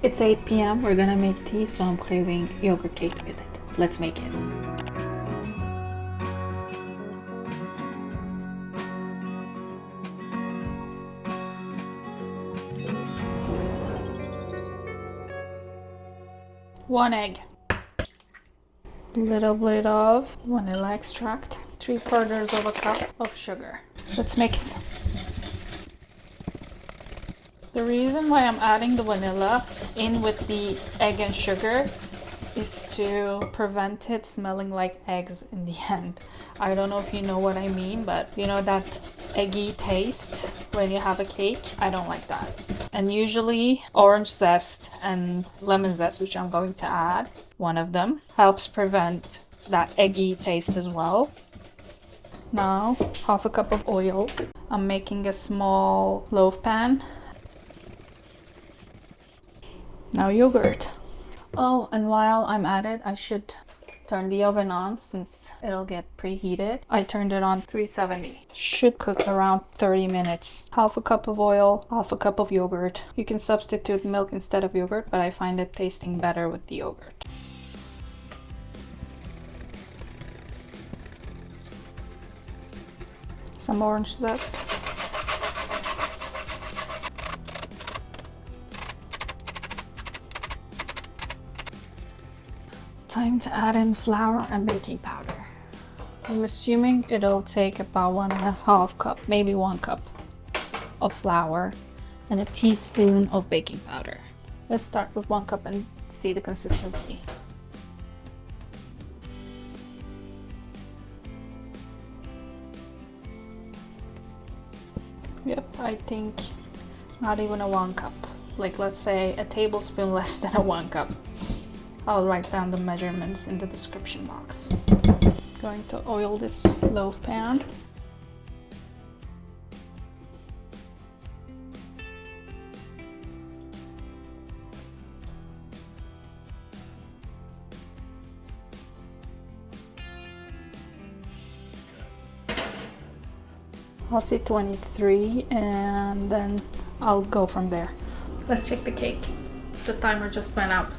It's 8 p.m. We're gonna make tea, so I'm craving yogurt cake with it. Let's make it. One egg. Little bit of vanilla extract. 3/4 of a cup of sugar. Let's mix. The reason why I'm adding the vanilla in with the egg and sugar is to prevent it smelling like eggs in the end. I don't know if you know what I mean, but you know that eggy taste when you have a cake? I don't like that. And usually orange zest and lemon zest, which I'm going to add, one of them, helps prevent that eggy taste as well. Now, 1/2 cup of oil. I'm making a small loaf pan. Now yogurt. Oh, and while I'm at it, I should turn the oven on since it'll get preheated. I turned it on 370. Should cook around 30 minutes. 1/2 cup of oil, 1/2 cup of yogurt. You can substitute milk instead of yogurt, but I find it tasting better with the yogurt. Some orange zest. Time to add in flour and baking powder. I'm assuming it'll take about 1.5 cup, maybe 1 cup of flour and a teaspoon of baking powder. Let's start with 1 cup and see the consistency. Yep, I think not even a 1 cup. Like, let's say a tablespoon less than a 1 cup. I'll write down the measurements in the description box. Going to oil this loaf pan. I'll say 23 and then I'll go from there. Let's check the cake. The timer just went out.